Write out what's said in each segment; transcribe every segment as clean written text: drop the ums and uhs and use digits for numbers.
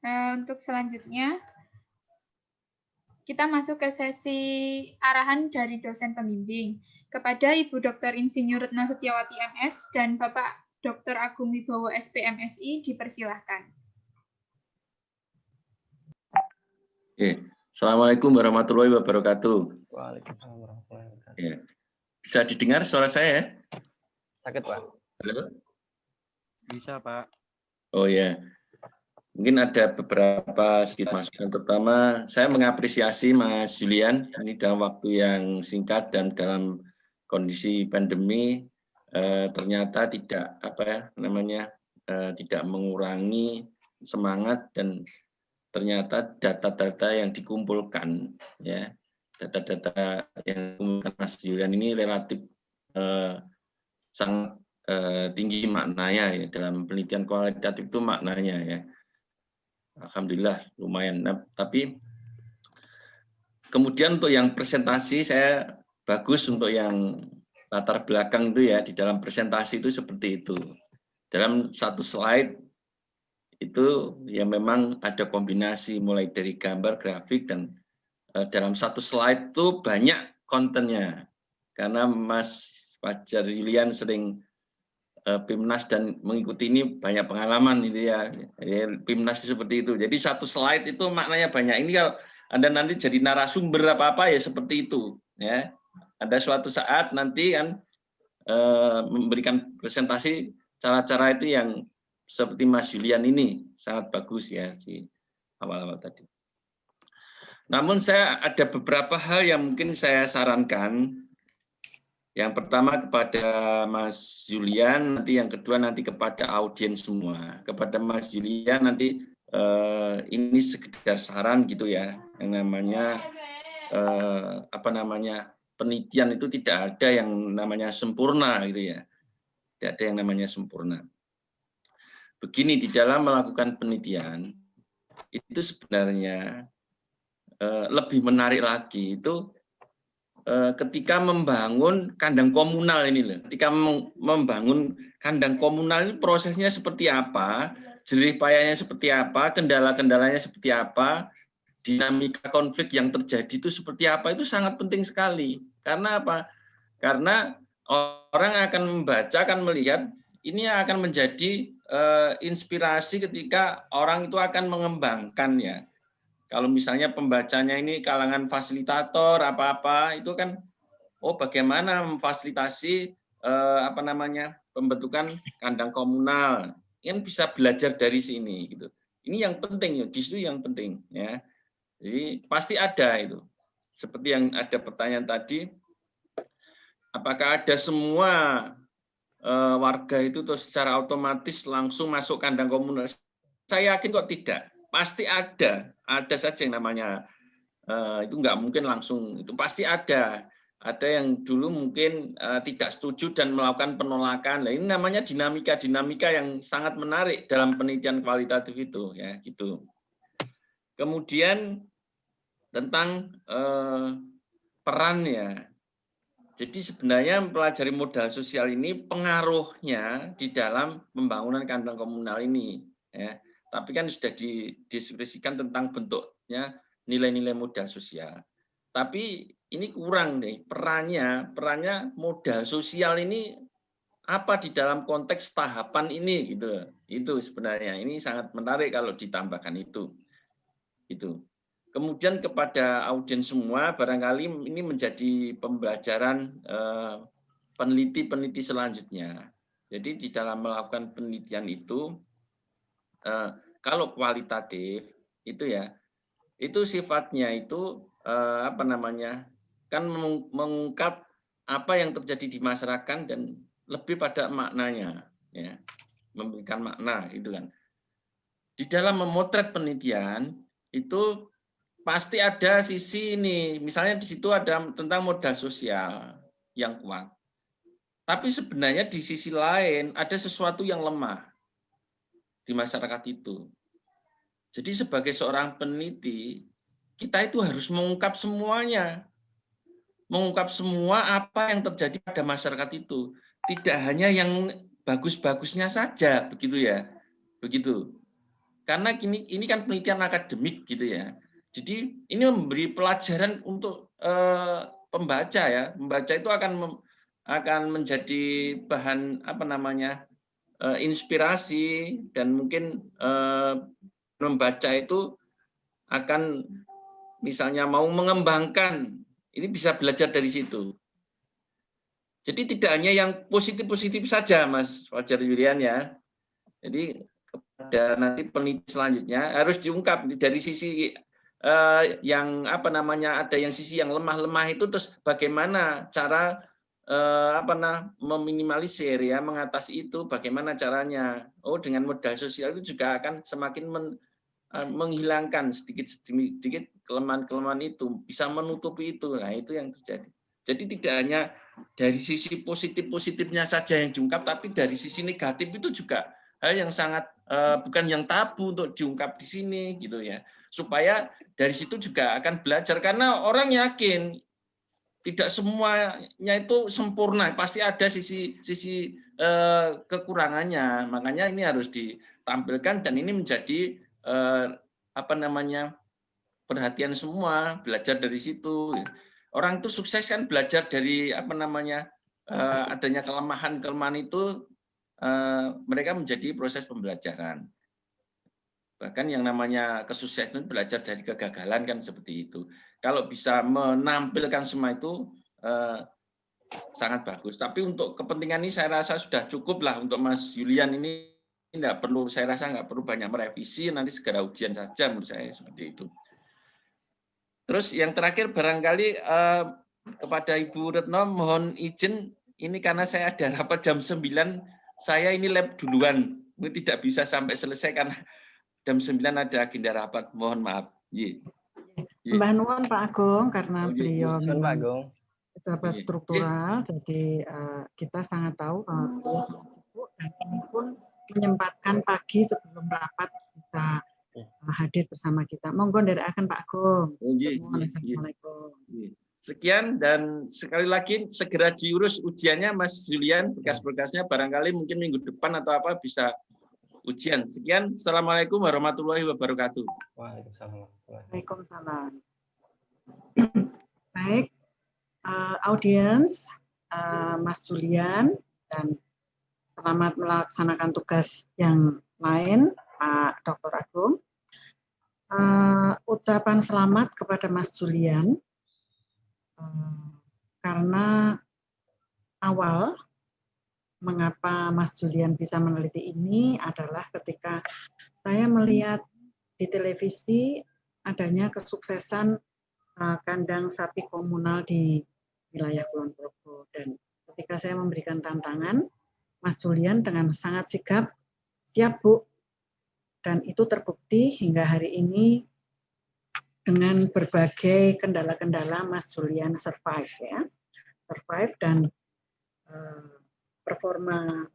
Untuk selanjutnya, kita masuk ke sesi arahan dari dosen pembimbing. Kepada Ibu Dr. Insinyur Retno Setiawati MS dan Bapak Dr. Agung Wibowo SPMSI dipersilahkan. Assalamualaikum warahmatullahi wabarakatuh. Waalaikumsalam warahmatullahi wabarakatuh. Ya. Bisa didengar suara saya ya? Sakit, Pak. Halo? Bisa, Pak. Oh ya. Mungkin ada beberapa sedikit masukan. Pertama, saya mengapresiasi Mas Julian ini dalam waktu yang singkat dan dalam kondisi pandemi ternyata tidak tidak mengurangi semangat, dan ternyata data-data yang dikumpulkan, ya, data-data yang dikumpulkan Mas Julian ini relatif sangat tinggi maknanya ya, dalam penelitian kualitatif itu maknanya ya. Alhamdulillah lumayan. Nah, tapi kemudian untuk yang presentasi saya bagus, untuk yang latar belakang itu ya, di dalam presentasi itu seperti itu. Dalam satu slide itu ya memang ada kombinasi mulai dari gambar, grafik, dan dalam satu slide itu banyak kontennya. Karena Mas Fajar Julian sering PIMNAS dan mengikuti ini, banyak pengalaman itu ya. PIMNAS seperti itu. Jadi satu slide itu maknanya banyak. Ini kalau Anda nanti jadi narasumber apa-apa ya seperti itu ya. Ada suatu saat nanti kan memberikan presentasi cara-cara itu yang seperti Mas Julian ini sangat bagus ya di awal-awal tadi. Namun saya ada beberapa hal yang mungkin saya sarankan. Yang pertama kepada Mas Julian, nanti yang kedua nanti kepada audiens semua. Kepada Mas Julian nanti ini sekedar saran gitu ya, yang namanya penelitian itu tidak ada yang namanya sempurna gitu ya, tidak ada yang namanya sempurna. Begini, di dalam melakukan penelitian itu sebenarnya lebih menarik lagi itu ketika membangun kandang komunal ini loh. Ketika membangun kandang komunal ini prosesnya seperti apa, jerih payahnya seperti apa, kendala-kendalanya seperti apa, dinamika konflik yang terjadi itu seperti apa, itu sangat penting sekali. Karena apa? Karena orang akan membaca, akan melihat, ini akan menjadi inspirasi ketika orang itu akan mengembangkan ya. Kalau misalnya pembacanya ini kalangan fasilitator apa-apa, itu kan bagaimana memfasilitasi pembentukan kandang komunal. Ini kan bisa belajar dari sini gitu. Ini yang penting ya, justru yang penting ya. Jadi pasti ada itu. Seperti yang ada pertanyaan tadi, apakah ada semua warga itu terus secara otomatis langsung masuk kandang komunal? Saya yakin kok tidak. Pasti ada saja yang namanya itu nggak mungkin langsung, itu pasti ada yang dulu mungkin tidak setuju dan melakukan penolakan. Nah, ini namanya dinamika yang sangat menarik dalam penelitian kualitatif itu ya gitu. Kemudian tentang peran ya. Jadi sebenarnya mempelajari modal sosial ini pengaruhnya di dalam pembangunan kandang komunal ini ya. Tapi kan sudah dideskripsikan tentang bentuknya nilai-nilai modal sosial. Tapi ini kurang nih perannya modal sosial ini apa di dalam konteks tahapan ini gitu. Itu sebenarnya ini sangat menarik kalau ditambahkan itu. Kemudian kepada audiens semua, barangkali ini menjadi pembelajaran peneliti selanjutnya. Jadi di dalam melakukan penelitian itu kalau kualitatif itu ya, itu sifatnya itu kan mengungkap apa yang terjadi di masyarakat dan lebih pada maknanya, ya, memberikan makna itu kan. Di dalam memotret penelitian itu pasti ada sisi ini, misalnya di situ ada tentang modal sosial yang kuat. Tapi sebenarnya di sisi lain ada sesuatu yang lemah di masyarakat itu. Jadi sebagai seorang peneliti, kita itu harus mengungkap semuanya. Mengungkap semua apa yang terjadi pada masyarakat itu. Tidak hanya yang bagus-bagusnya saja, begitu ya. Begitu. karena ini kan penelitian akademik gitu ya. Jadi ini memberi pelajaran untuk pembaca ya. Membaca itu akan menjadi bahan inspirasi, dan mungkin membaca itu akan misalnya mau mengembangkan, ini bisa belajar dari situ. Jadi tidak hanya yang positif-positif saja, Mas Fajar Yulian ya. Jadi kepada nanti peneliti selanjutnya harus diungkap dari sisi yang ada yang sisi yang lemah-lemah itu, terus bagaimana cara meminimalisir ya, mengatasi itu bagaimana caranya. Oh, dengan modal sosial itu juga akan semakin menghilangkan sedikit kelemahan-kelemahan itu, bisa menutupi itu. Nah, itu yang terjadi. Jadi tidak hanya dari sisi positif-positifnya saja yang diungkap, tapi dari sisi negatif itu juga hal yang sangat bukan yang tabu untuk diungkap di sini gitu ya. Supaya dari situ juga akan belajar, karena orang yakin tidak semuanya itu sempurna, pasti ada sisi kekurangannya. Makanya ini harus ditampilkan, dan ini menjadi perhatian semua, belajar dari situ. Orang itu sukses kan belajar dari adanya kelemahan itu, mereka menjadi proses pembelajaran. Bahkan yang namanya kesuksesan belajar dari kegagalan kan seperti itu. Kalau bisa menampilkan semua itu sangat bagus. Tapi untuk kepentingan ini saya rasa sudah cukup lah untuk Mas Yulian ini. Saya rasa nggak perlu banyak merevisi, nanti segera ujian saja menurut saya seperti itu. Terus yang terakhir barangkali kepada Ibu Retno mohon izin, ini karena saya ada rapat jam 9, saya ini lab duluan, ini tidak bisa sampai selesai karena jam 9 ada agenda rapat, mohon maaf. Mbah nuwun Pak Agung, karena beliau memang pejabat Iya. struktural, jadi kita sangat tahu bahwa beliau sangat sibuk, dan ini pun menyempatkan pagi sebelum rapat bisa hadir bersama kita. Monggo nderekaken Pak Agung. Assalamualaikum. Sekian, dan sekali lagi segera diurus ujiannya Mas Julian, berkas-berkasnya barangkali mungkin minggu depan atau apa bisa ujian. Sekian, Assalamualaikum warahmatullahi wabarakatuh. Waalaikumsalam. Baik, audiens, Mas Julian, dan selamat melaksanakan tugas yang lain, Pak Dr. Agung. Ucapan selamat kepada Mas Julian, karena awal mengapa Mas Julian bisa meneliti ini adalah ketika saya melihat di televisi adanya kesuksesan kandang sapi komunal di wilayah Kulon Progo, dan ketika saya memberikan tantangan, Mas Julian dengan sangat sigap, siap Bu, dan itu terbukti hingga hari ini dengan berbagai kendala-kendala Mas Julian survive ya, dan performa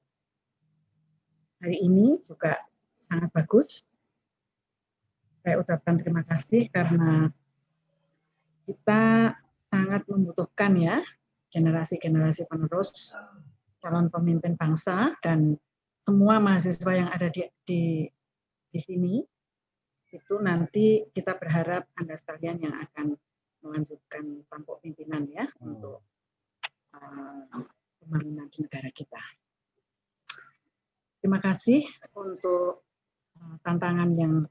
hari ini juga sangat bagus. Saya ucapkan terima kasih karena kita sangat membutuhkan ya generasi-generasi penerus calon pemimpin bangsa, dan semua mahasiswa yang ada di sini itu nanti kita berharap Anda sekalian yang akan melanjutkan tampuk pimpinan ya untuk pembangunan di negara kita. Terima kasih untuk tantangan yang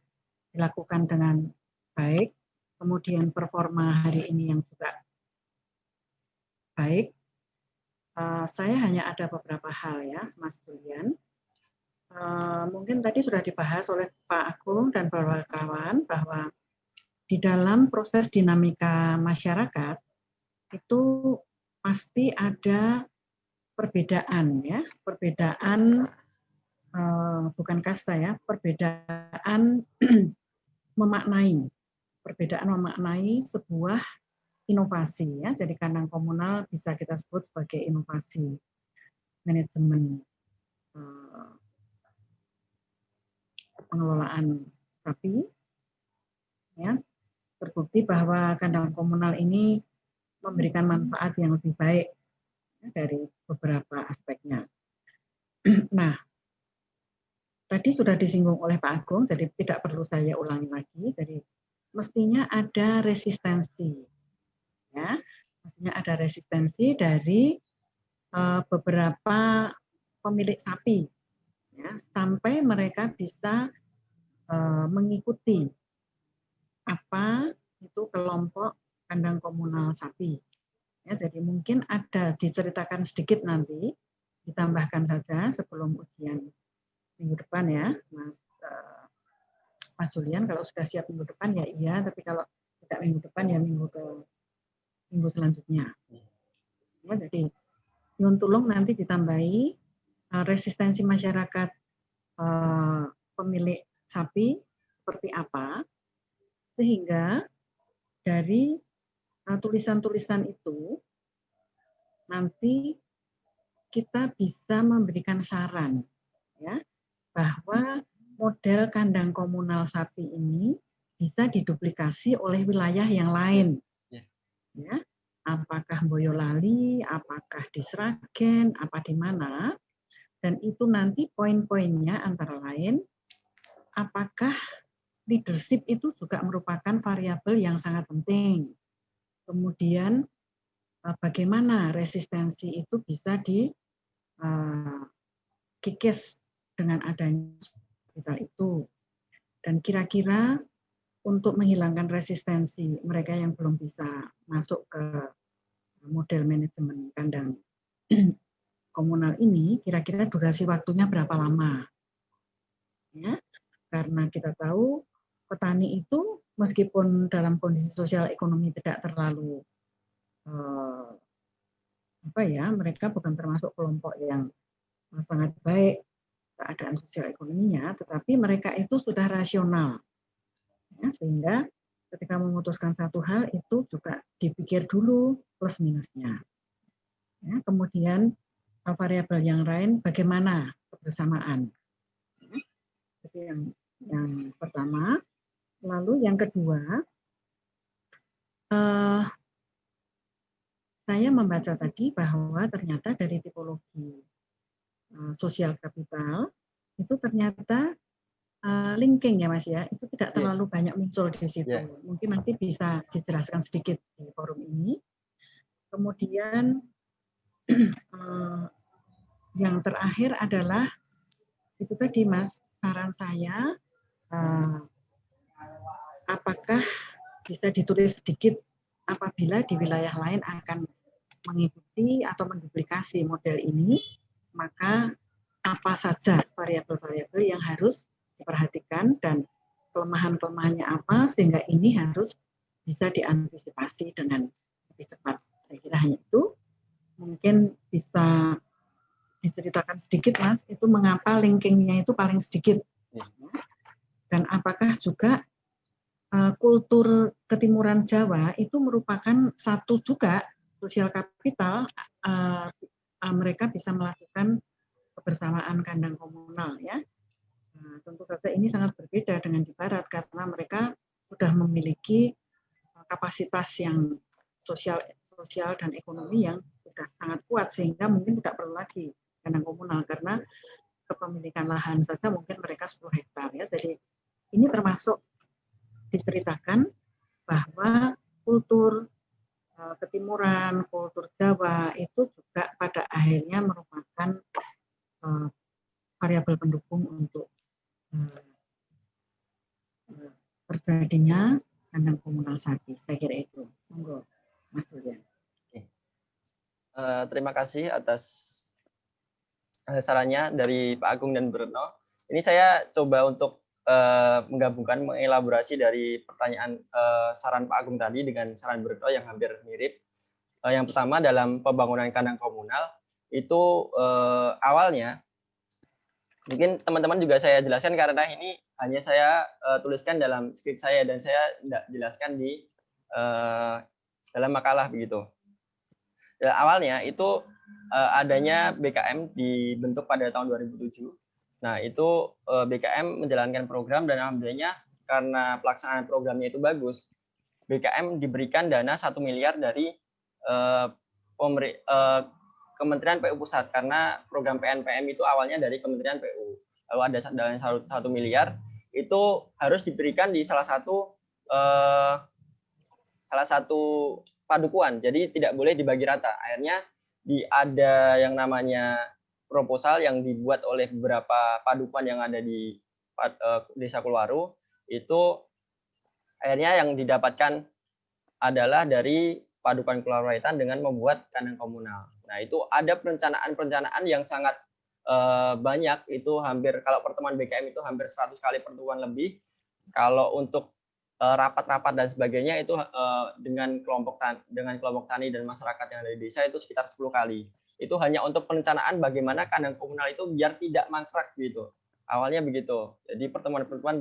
dilakukan dengan baik, kemudian performa hari ini yang juga baik. Saya hanya ada beberapa hal ya, Mas Julian. Mungkin tadi sudah dibahas oleh Pak Agung dan beberapa kawan bahwa di dalam proses dinamika masyarakat itu pasti ada perbedaan ya, perbedaan bukan kasta ya, perbedaan memaknai sebuah inovasi ya. Jadi kandang komunal bisa kita sebut sebagai inovasi manajemen pengelolaan sapi ya. Terbukti bahwa kandang komunal ini memberikan manfaat yang lebih baik ya, dari beberapa aspeknya. Nah, tadi sudah disinggung oleh Pak Agung, jadi tidak perlu saya ulangi lagi. Jadi mestinya ada resistensi, ya, mestinya ada resistensi dari beberapa pemilik sapi, ya, sampai mereka bisa mengikuti apa itu kelompok kandang komunal sapi. Ya, jadi mungkin ada diceritakan sedikit nanti, ditambahkan saja sebelum ujian minggu depan ya, Mas Julian. Kalau sudah siap minggu depan ya iya, tapi kalau tidak minggu depan ya minggu selanjutnya. Ya, jadi Nyun Tulung nanti ditambahi resistensi masyarakat pemilik sapi seperti apa, sehingga dari tulisan-tulisan itu nanti kita bisa memberikan saran, ya, bahwa model kandang komunal sapi ini bisa diduplikasi oleh wilayah yang lain, ya, apakah Boyolali, apakah di Sragen, apa di mana, dan itu nanti poin-poinnya antara lain, apakah leadership itu juga merupakan variabel yang sangat penting. Kemudian bagaimana resistensi itu bisa dikikis dengan adanya hospital itu. Dan kira-kira untuk menghilangkan resistensi mereka yang belum bisa masuk ke model manajemen kandang komunal ini, kira-kira durasi waktunya berapa lama? Ya, karena kita tahu petani itu meskipun dalam kondisi sosial ekonomi tidak terlalu mereka bukan termasuk kelompok yang sangat baik keadaan sosial ekonominya, tetapi mereka itu sudah rasional, ya, sehingga ketika memutuskan satu hal itu juga dipikir dulu plus minusnya. Ya, kemudian variabel yang lain bagaimana kebersamaan. Itu yang pertama. Lalu yang kedua, saya membaca tadi bahwa ternyata dari tipologi sosial kapital itu ternyata linking ya Mas ya, itu tidak terlalu banyak muncul di situ. Mungkin nanti bisa dijelaskan sedikit di forum ini. Kemudian yang terakhir adalah itu tadi Mas, saran saya apakah bisa ditulis sedikit apabila di wilayah lain akan mengikuti atau menduplikasi model ini, maka apa saja variabel-variabel yang harus diperhatikan dan kelemahan-kelemahannya apa, sehingga ini harus bisa diantisipasi dengan lebih cepat. Saya kira hanya itu. Mungkin bisa diceritakan sedikit Mas, itu mengapa linkingnya itu paling sedikit. Dan apakah juga kultur ketimuran Jawa itu merupakan satu juga sosial kapital, mereka bisa melakukan kebersamaan kandang komunal ya. Tentu saja ini sangat berbeda dengan di Barat karena mereka sudah memiliki kapasitas yang sosial dan ekonomi yang sudah sangat kuat sehingga mungkin tidak perlu lagi kandang komunal karena kepemilikan lahan saja mungkin mereka 10 hektar ya. Jadi ini termasuk diceritakan bahwa kultur ketimuran, kultur Jawa itu juga pada akhirnya merupakan variabel pendukung untuk terjadinya kandang komunal sapi. Saya kira itu. Monggo, Mas Julian. Terima kasih atas sarannya dari Pak Agung dan Bu Retno. Ini saya coba untuk menggabungkan, mengelaborasi dari pertanyaan saran Pak Agung tadi dengan saran Bu Retno yang hampir mirip. Yang pertama dalam pembangunan kandang komunal itu awalnya mungkin teman-teman juga saya jelaskan karena ini hanya saya tuliskan dalam skrip saya dan saya tidak jelaskan di dalam makalah begitu. Awalnya itu adanya BKM dibentuk pada tahun 2007. Nah, itu BKM menjalankan program dan alhamdulillahnya karena pelaksanaan programnya itu bagus. BKM diberikan dana 1 miliar dari Kementerian PU Pusat karena program PNPM itu awalnya dari Kementerian PU. lalu ada dana 1 miliar, itu harus diberikan di salah satu padukuan. Jadi tidak boleh dibagi rata. Akhirnya ada yang namanya proposal yang dibuat oleh beberapa padukuan yang ada di Desa Kulwaru, itu akhirnya yang didapatkan adalah dari Padukuan Kulwaru Wetan dengan membuat kandang komunal. Nah, itu ada perencanaan yang sangat banyak, itu hampir, kalau pertemuan BKM itu hampir 100 kali pertemuan lebih. Kalau untuk rapat-rapat dan sebagainya itu dengan kelompok tani dan masyarakat yang ada di desa itu sekitar 10 kali. Itu hanya untuk perencanaan bagaimana kandang komunal itu biar tidak mangkrak gitu. Awalnya begitu. Jadi pertemuan-pertemuan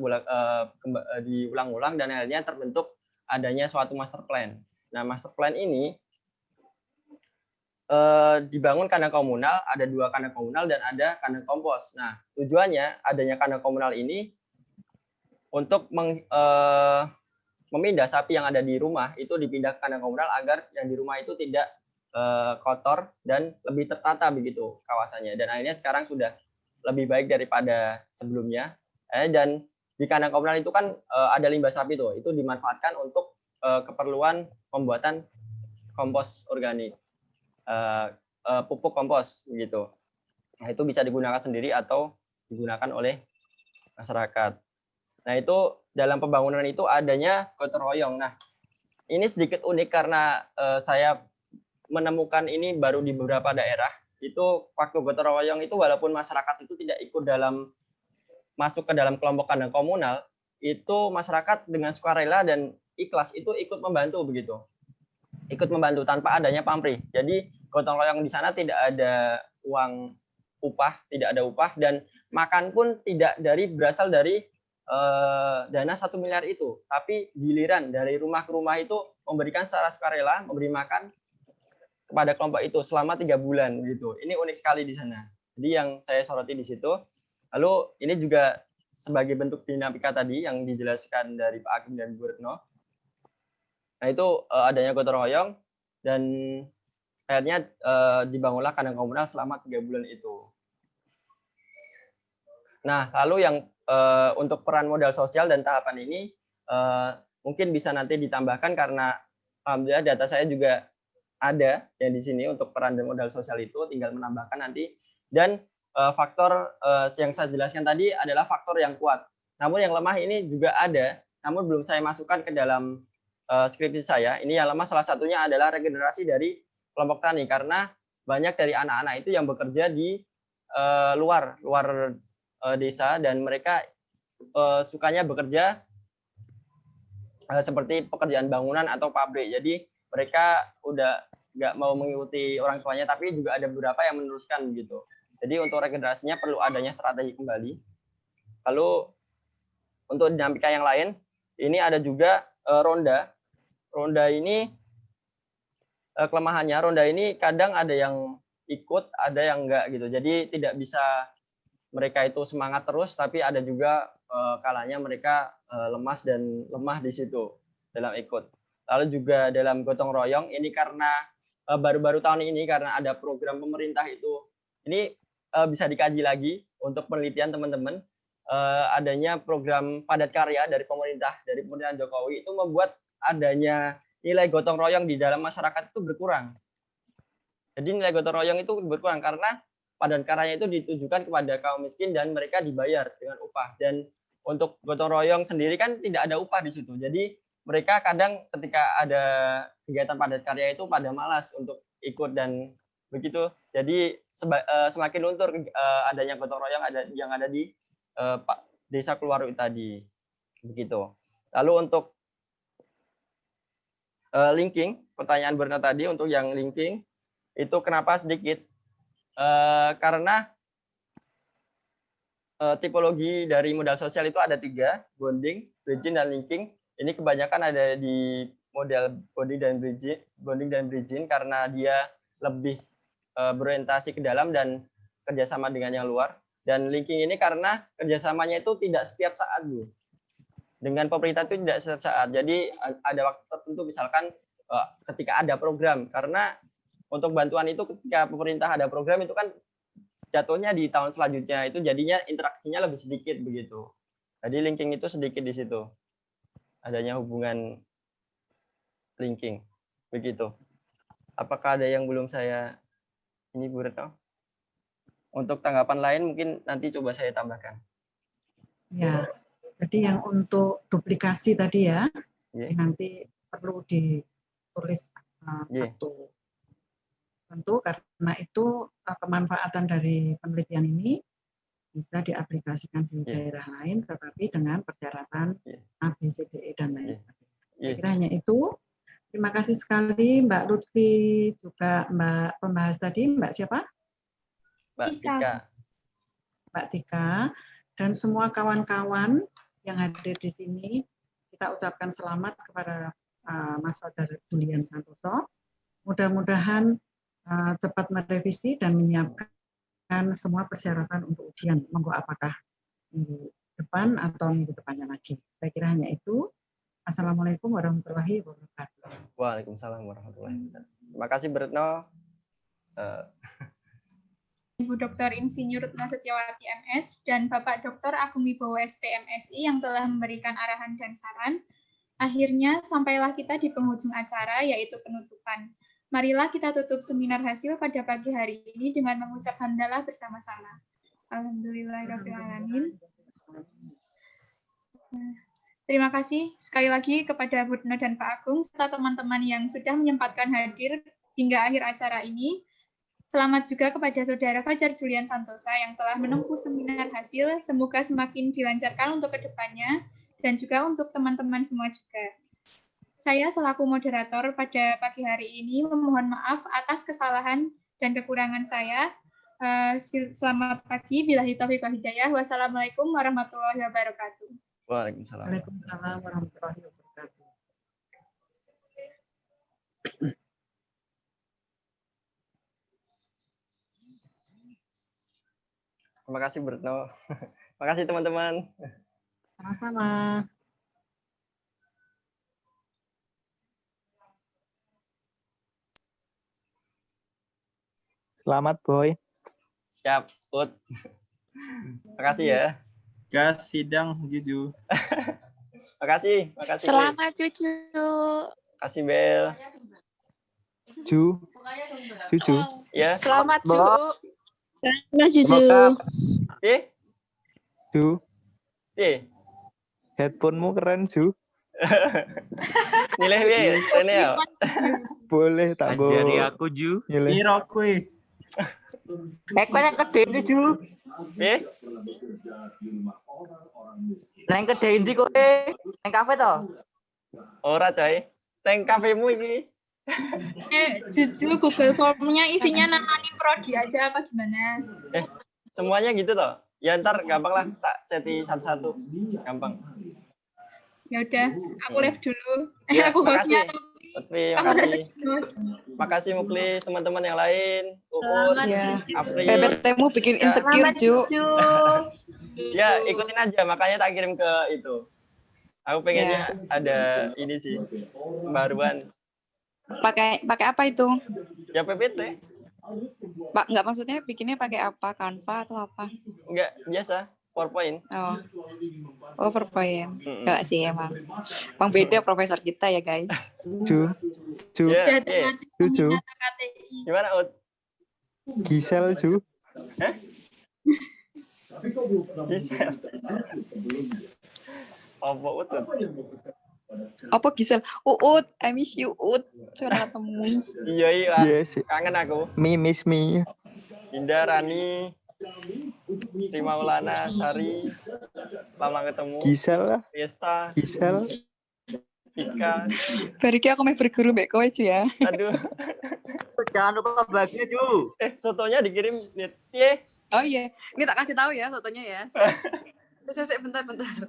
diulang-ulang dan akhirnya terbentuk adanya suatu master plan. Nah, master plan ini dibangun kandang komunal, ada 2 kandang komunal dan ada kandang kompos. Nah, tujuannya adanya kandang komunal ini untuk memindah sapi yang ada di rumah itu dipindah ke kandang komunal agar yang di rumah itu tidak kotor dan lebih tertata begitu kawasannya. Dan akhirnya sekarang sudah lebih baik daripada sebelumnya. Dan di kandang komunal itu kan ada limbah sapi tuh, itu dimanfaatkan untuk keperluan pembuatan kompos organik, pupuk kompos begitu. Nah, itu bisa digunakan sendiri atau digunakan oleh masyarakat. Nah, itu dalam pembangunan itu adanya gotong royong. Nah, ini sedikit unik karena saya menemukan ini baru di beberapa daerah. Itu waktu gotong royong itu walaupun masyarakat itu tidak ikut masuk ke dalam kelompok kandang komunal, itu masyarakat dengan sukarela dan ikhlas itu ikut membantu begitu. Ikut membantu tanpa adanya pamrih. Jadi gotong royong di sana tidak ada uang upah, tidak ada upah, dan makan pun tidak berasal dari dana 1 miliar itu, tapi giliran dari rumah ke rumah itu memberikan secara sukarela, memberi makan kepada kelompok itu selama 3 bulan gitu. Ini unik sekali di sana. Jadi yang saya soroti di situ. Lalu ini juga sebagai bentuk dinamika tadi yang dijelaskan dari Pak Agim dan Bu Retno. Nah, itu adanya gotong royong dan akhirnya dibangunlah kandang komunal selama 3 bulan itu. Nah, lalu yang untuk peran modal sosial dan tahapan ini mungkin bisa nanti ditambahkan karena alhamdulillah data saya juga ada yang di sini untuk peran dan modal sosial itu, tinggal menambahkan nanti. Dan faktor yang saya jelaskan tadi adalah faktor yang kuat. Namun yang lemah ini juga ada, namun belum saya masukkan ke dalam skripsi saya. Ini yang lemah salah satunya adalah regenerasi dari kelompok tani, karena banyak dari anak-anak itu yang bekerja di luar desa dan mereka sukanya bekerja seperti pekerjaan bangunan atau pabrik. Jadi mereka udah nggak mau mengikuti orang tuanya, tapi juga ada beberapa yang meneruskan gitu. Jadi untuk regenerasinya perlu adanya strategi kembali. Lalu untuk dinamika yang lain, ini ada juga ronda. Ronda ini kelemahannya, ronda ini kadang ada yang ikut, ada yang enggak gitu. Jadi tidak bisa mereka itu semangat terus, tapi ada juga kalanya mereka lemas dan lemah di situ dalam ikut. Lalu juga dalam gotong royong ini karena baru-baru tahun ini karena ada program pemerintah itu, ini bisa dikaji lagi untuk penelitian teman-teman. Adanya program padat karya dari pemerintahan Jokowi itu membuat adanya nilai gotong royong di dalam masyarakat itu berkurang. Jadi nilai gotong royong itu berkurang karena padat karyanya itu ditujukan kepada kaum miskin dan mereka dibayar dengan upah. Dan untuk gotong royong sendiri kan tidak ada upah di situ. Jadi mereka kadang ketika ada kegiatan padat karya itu pada malas untuk ikut dan begitu. Jadi semakin luntur adanya gotong royong yang ada di Desa Kulwaru tadi. Begitu. Lalu untuk linking, pertanyaan Berna tadi untuk yang linking itu kenapa sedikit? Karena tipologi dari modal sosial itu ada 3, bonding, bridging, dan linking. Ini kebanyakan ada di model bonding dan bridging karena dia lebih berorientasi ke dalam dan kerjasama dengan yang luar. Dan linking ini karena kerjasamanya itu tidak setiap saat, Bu. Dengan pemerintah itu tidak setiap saat. Jadi ada waktu tertentu, misalkan ketika ada program. Karena untuk bantuan itu ketika pemerintah ada program itu kan jatuhnya di tahun selanjutnya itu jadinya interaksinya lebih sedikit begitu. Jadi linking itu sedikit di situ. Adanya hubungan linking begitu. Apakah ada yang belum saya ini Bu Retno? Untuk tanggapan lain mungkin nanti coba saya tambahkan. Ya, jadi yang untuk duplikasi tadi ya, Yeah. nanti perlu ditulis Yeah. satu. Tentu karena itu kemanfaatan dari penelitian ini bisa diaplikasikan di daerah lain, tetapi dengan persyaratan A, B, C, D, E, dan lain sebagainya. Saya kira hanya itu. Terima kasih sekali Mbak Lutfi, juga Mbak pembahas tadi, Mbak siapa? Mbak Tika. Mbak Tika, dan semua kawan-kawan yang hadir di sini, kita ucapkan selamat kepada Mas Fajar Julian Santoso. Mudah-mudahan cepat merevisi dan menyiapkan semua persyaratan untuk ujian. Monggo apakah minggu depan atau minggu depannya lagi. Saya kira hanya itu. Assalamualaikum warahmatullahi wabarakatuh. Waalaikumsalam warahmatullahi wabarakatuh. Terima kasih Bu Retno. Ibu Dr. Insinyur Retno Setiawati MS dan Bapak Dr. Agung Wibowo SPMSI yang telah memberikan arahan dan saran. Akhirnya sampailah kita di penghujung acara, yaitu penutupan. Marilah kita tutup seminar hasil pada pagi hari ini dengan mengucap hamdalah bersama-sama. Alhamdulillahirrahmanirrahim. Terima kasih sekali lagi kepada Bu Retno dan Pak Agung, serta teman-teman yang sudah menyempatkan hadir hingga akhir acara ini. Selamat juga kepada Saudara Fajar Julian Santosa yang telah menempuh seminar hasil. Semoga semakin dilancarkan untuk kedepannya, dan juga untuk teman-teman semua juga. Saya selaku moderator pada pagi hari ini memohon maaf atas kesalahan dan kekurangan saya. Selamat pagi, billahi taufiq wal hidayah. Wassalamualaikum warahmatullahi wabarakatuh. Waalaikumsalam. Waalaikumsalam warahmatullahi wabarakatuh. Terima kasih Bu Retno. Terima kasih teman-teman. Sama-sama. Selamat, Boy. Siap, Ut. Makasih ya. Gas sidang Juju. Makasih. Selamat Cucu. Makasih Bel. Cucu. Ya. Selamat Cu. Mas Juju. Ju. Headphone-mu keren, Ju. Nilai Bel, keren ya. Boleh tak go. Ajari aku, Ju. Piro kuwi? Yang gede ini Ju. Neng gede ini kok neng kafe toh? Ora coy. Neng kafemu ini. Juju Google Form-nya isinya namanya prodi aja apa gimana? Semuanya gitu toh. Ya ntar gampang lah, tak ceti satu-satu. Gampang. Ya udah, aku live dulu. Aku hostnya. Lutfi, makasih Muklis, teman-teman yang lain. Uun, Apri. PPT-mu bikin insecure, Ju. Ya, ikutin aja, makanya tak kirim ke itu. Aku pengennya ada ini sih, pembaruan. Pakai apa itu? Ya PPT. Pak, enggak maksudnya bikinnya pakai apa? Canva atau apa? Enggak, biasa, PowerPoint. Oh, PowerPoint. Enggak sih emang. Emang beda profesor kita ya, guys. Ju. Gimana, Ut? Gisel, Ju. Gisel. Apa Ut? Apa Gisel? Uut, I miss you, Ut. Sudah ketemu. Iya. Yes. Kangen aku. Miss me. Indah, Rani, Rima Maulana, Sari, lama ketemu. Gisel lah. Fiesta. Gisel. Ika. Bariki aku mau berguru mbak kowe Ju ya. Aduh. Jangan lupa bahagia Ju. Sotonya dikirim net. Ye. Oh iya, ini tak kasih tahu ya fotonya ya. Bentar.